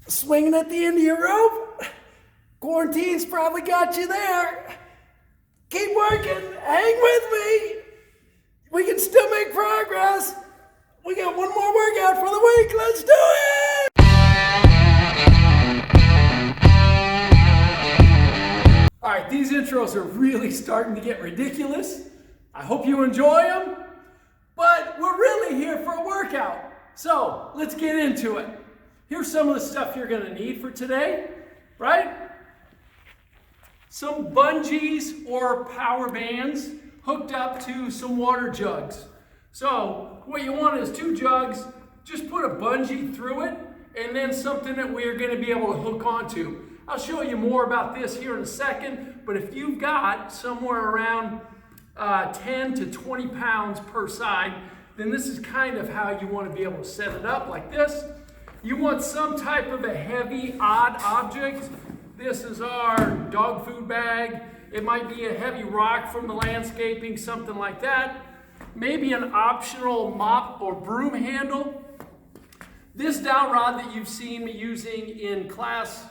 Swinging at the end of your rope? Quarantine's probably got you there. Keep working. Hang with me. We can still make progress. We got one more workout for the week. Let's do it! All right, these intros are really starting to get ridiculous. I hope you enjoy them, but we're really here for a workout. So let's get into it. Here's some of the stuff you're going to need for today, right? Some bungees or power bands hooked up to some water jugs. So what you want is 2 jugs, just put a bungee through it, and then something that we're going to be able to hook onto. I'll show you more about this here in a second, but if you've got somewhere around 10 to 20 pounds per side, then this is kind of how you want to be able to set it up like this. You want some type of a heavy, odd object. This is our dog food bag. It might be a heavy rock from the landscaping, something like that. Maybe an optional mop or broom handle. This dowel rod that you've seen me using in class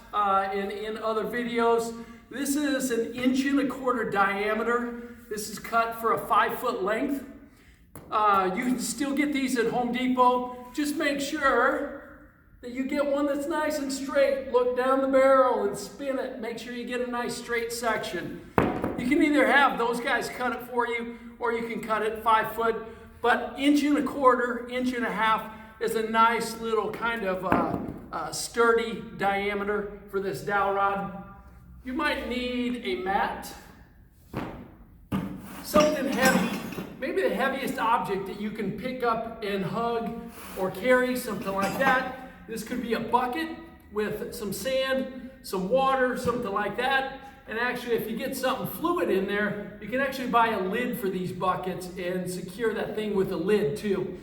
in other videos, this is an 1.25 inch diameter. This is cut for a 5-foot length. You can still get these at Home Depot. Just make sure that you get one that's nice and straight. Look down the barrel and spin it. Make sure you get a nice straight section. You can either have those guys cut it for you, or you can cut it 5 foot, but 1.25 inches, 1.5 inches is a nice little kind of sturdy diameter for this dowel rod. You might need a mat, something heavy, maybe the heaviest object that you can pick up and hug or carry, something like that. This could be a bucket with some sand, some water, something like that. And actually, if you get something fluid in there, you can actually buy a lid for these buckets and secure that thing with a lid too.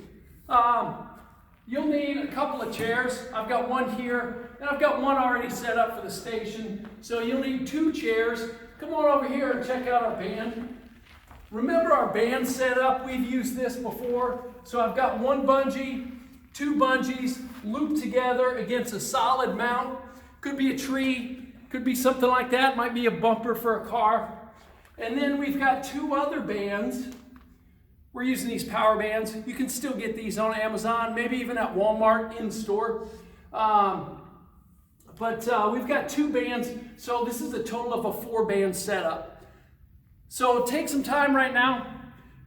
You'll need a couple of chairs. I've got one here, and I've got one already set up for the station. So you'll need 2 chairs. Come on over here and check out our band. Remember our band setup? We've used this before. So I've got 1 bungee, 2 bungees looped together against a solid mount. Could be a tree, could be something like that. Might be a bumper for a car. And then we've got 2 other bands. We're using these power bands. You can still get these on Amazon, maybe even at Walmart in store. We've got 2 bands, so this is a total of a 4-band setup. So take some time right now,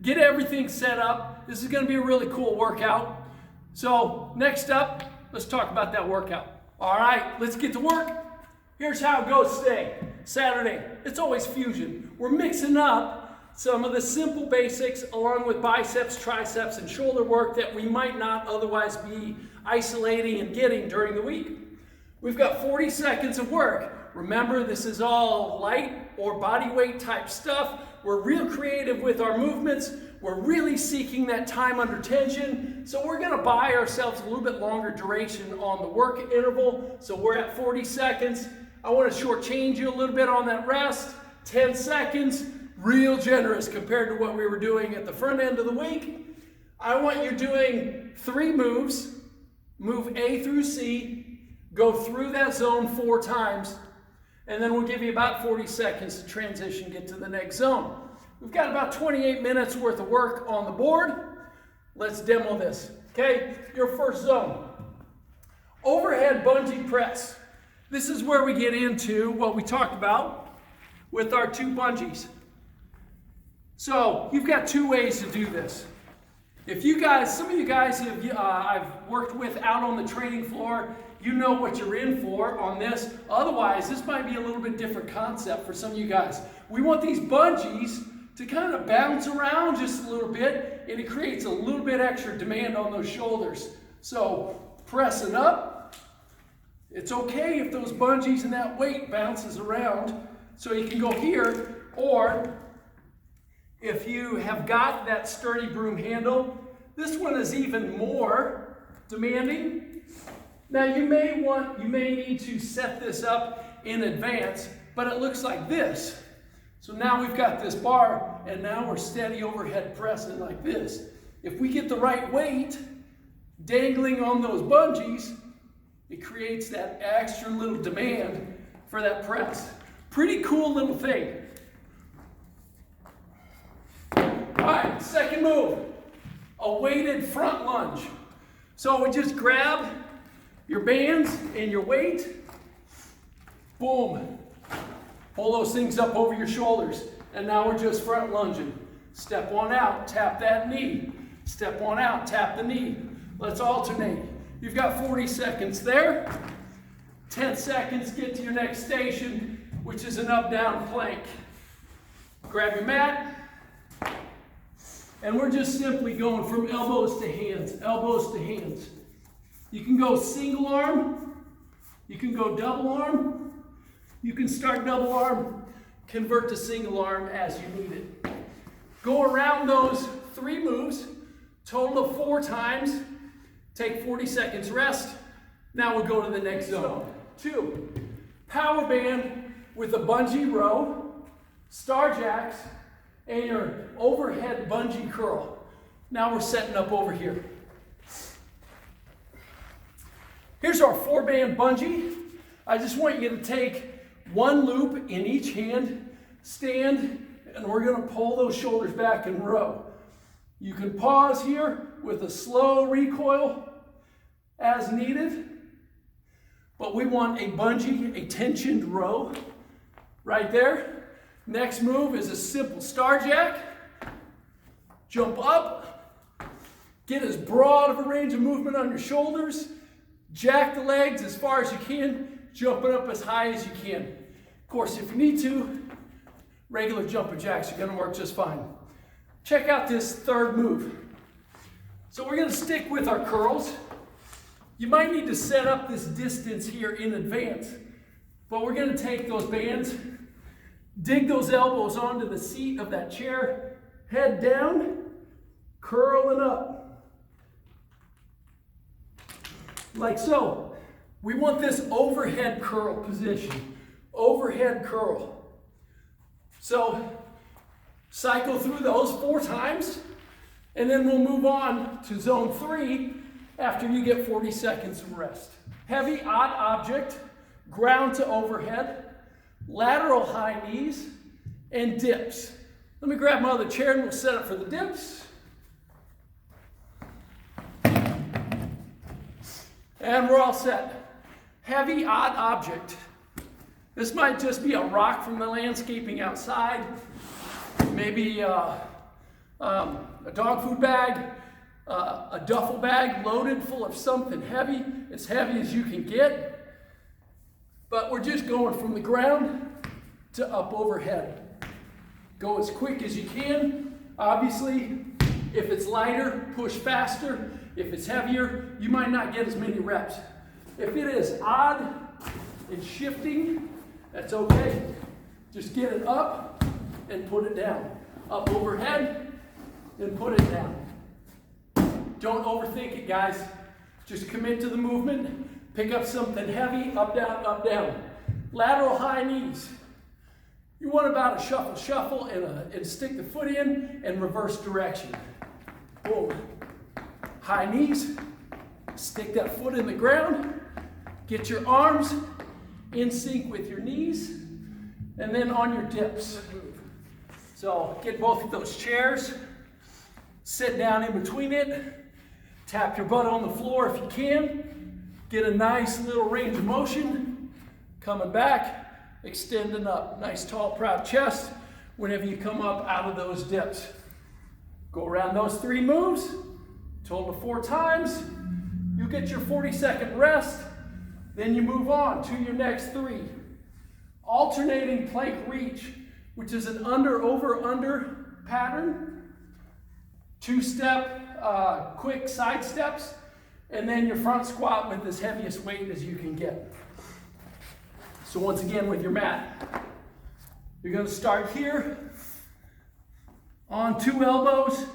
get everything set up. This is going to be a really cool workout. So next up, let's talk about that workout. All right, let's get to work. Here's how it goes today. Saturday, it's always fusion. We're mixing up some of the simple basics along with biceps, triceps, and shoulder work that we might not otherwise be isolating and getting during the week. We've got 40 seconds of work. Remember, this is all light or body weight type stuff. We're real creative with our movements. We're really seeking that time under tension. So we're gonna buy ourselves a little bit longer duration on the work interval. So we're at 40 seconds. I wanna shortchange you a little bit on that rest. 10 seconds, real generous compared to what we were doing at the front end of the week. I want you doing 3 moves. Move A through C, go through that zone 4 times, and then we'll give you about 40 seconds to transition, get to the next zone. We've got about 28 minutes worth of work on the board. Let's demo this, okay? Your first zone, overhead bungee press. This is where we get into what we talked about with our 2 bungees. So you've got 2 ways to do this. If you guys, some of you guys have I've worked with out on the training floor, you know what you're in for on this. Otherwise, this might be a little bit different concept for some of you guys. We want these bungees to kind of bounce around just a little bit, and it creates a little bit extra demand on those shoulders. So pressing up, it's okay if those bungees and that weight bounces around. So you can go here, or if you have got that sturdy broom handle, this one is even more demanding. Now you may need to set this up in advance, but it looks like this. So now we've got this bar, and now we're steady overhead pressing like this. If we get the right weight dangling on those bungees, It creates that extra little demand for that press. Pretty cool little thing. All right, second move, a weighted front lunge. So we just grab your bands and your weight, boom, pull those things up over your shoulders, and now we're just front lunging. Step one out, tap that knee. Step one out, tap the knee. Let's alternate. You've got 40 seconds there. 10 seconds, get to your next station, which is an up-down plank. Grab your mat, and we're just simply going from elbows to hands, elbows to hands. You can go single arm, you can go double arm, you can start double arm, convert to single arm as you need it. Go around those 3 moves, total of 4 times, take 40 seconds rest. Now we'll go to the next zone. 2, power band with a bungee row, star jacks, and your overhead bungee curl. Now we're setting up over here. Here's our 4-band bungee. I just want you to take 1 loop in each hand, stand, and we're gonna pull those shoulders back and row. You can pause here with a slow recoil as needed, but we want a bungee, a tensioned row right there. Next move is a simple star jack. Jump up, get as broad of a range of movement on your shoulders, jack the legs as far as you can, jumping up as high as you can. Of course, if you need to, regular jumping jacks are gonna work just fine. Check out this 3rd move. So we're gonna stick with our curls. You might need to set up this distance here in advance, but we're gonna take those bands, dig those elbows onto the seat of that chair, head down, curling up. Like so. We want this overhead curl position. Overhead curl. So cycle through those 4 times, and then we'll move on to zone 3 after you get 40 seconds of rest. Heavy odd object, ground to overhead, lateral high knees, and dips. Let me grab my other chair and we'll set up for the dips. And we're all set. Heavy odd object. This might just be a rock from the landscaping outside, maybe a dog food bag, a duffel bag loaded full of something heavy, as heavy as you can get. But we're just going from the ground to up overhead. Go as quick as you can. Obviously, if it's lighter, push faster. If it's heavier, you might not get as many reps. If it is odd and shifting, that's okay. Just get it up and put it down. Up overhead and put it down. Don't overthink it, guys. Just commit to the movement. Pick up something heavy, up, down. Lateral high knees. You want about a shuffle, and stick the foot in and reverse direction. Boom. High knees. Stick that foot in the ground. Get your arms in sync with your knees. And then on your dips. So get both of those chairs. Sit down in between it. Tap your butt on the floor if you can. Get a nice little range of motion. Coming back, extending up. Nice, tall, proud chest whenever you come up out of those dips. Go around those 3 moves, total of 4 times. You get your 40-second rest, then you move on to your next 3. Alternating plank reach, which is an under, over, under pattern. 2-step quick side steps, and then your front squat with as heaviest weight as you can get. So once again with your mat, you're going to start here on 2 elbows,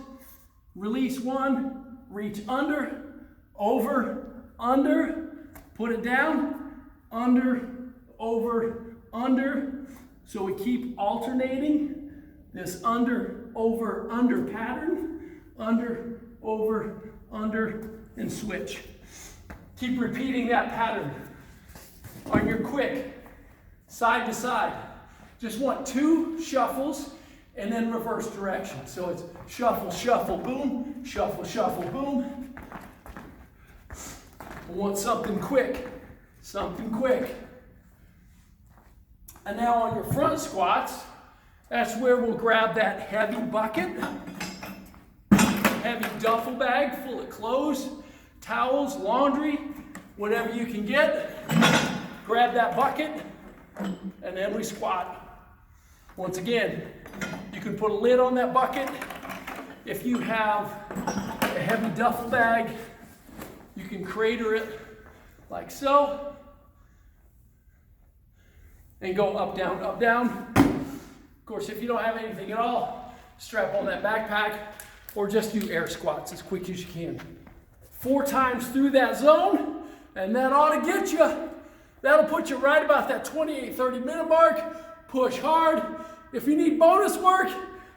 release 1, reach under, over, under, put it down, under, over, under. So we keep alternating this under, over, under pattern, under, over, under, and switch. Keep repeating that pattern. On your quick, side to side. Just want 2 shuffles and then reverse direction. So it's shuffle, shuffle, boom, shuffle, shuffle, boom. I want something quick, something quick. And now on your front squats, that's where we'll grab that heavy bucket, heavy duffel bag full of clothes, towels, laundry, whatever you can get. Grab that bucket, and then we squat. Once again, you can put a lid on that bucket. If you have a heavy duffel bag, you can crater it like so, and go up, down, up, down. Of course, if you don't have anything at all, strap on that backpack, or just do air squats as quick as you can. 4 times through that zone, and that ought to get you. That'll put you right about that 28-30 minute mark. Push hard. If you need bonus work,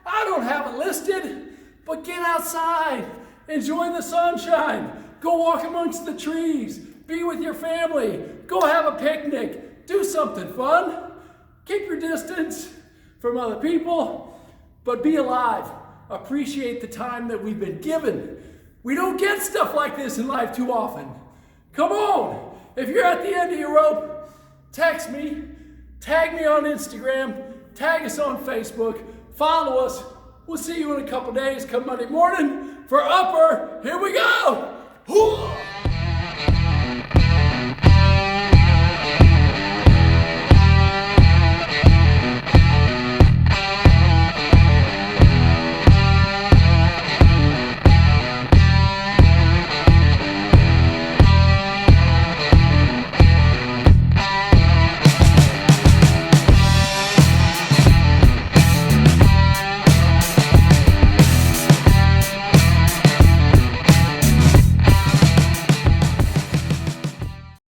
I don't have it listed, but get outside. Enjoy the sunshine. Go walk amongst the trees. Be with your family. Go have a picnic. Do something fun. Keep your distance from other people, but be alive. Appreciate the time that we've been given. We don't get stuff like this in life too often. Come on. If you're at the end of your rope, text me, tag me on Instagram, tag us on Facebook, follow us. We'll see you in a couple days come Monday morning for upper. Here we go.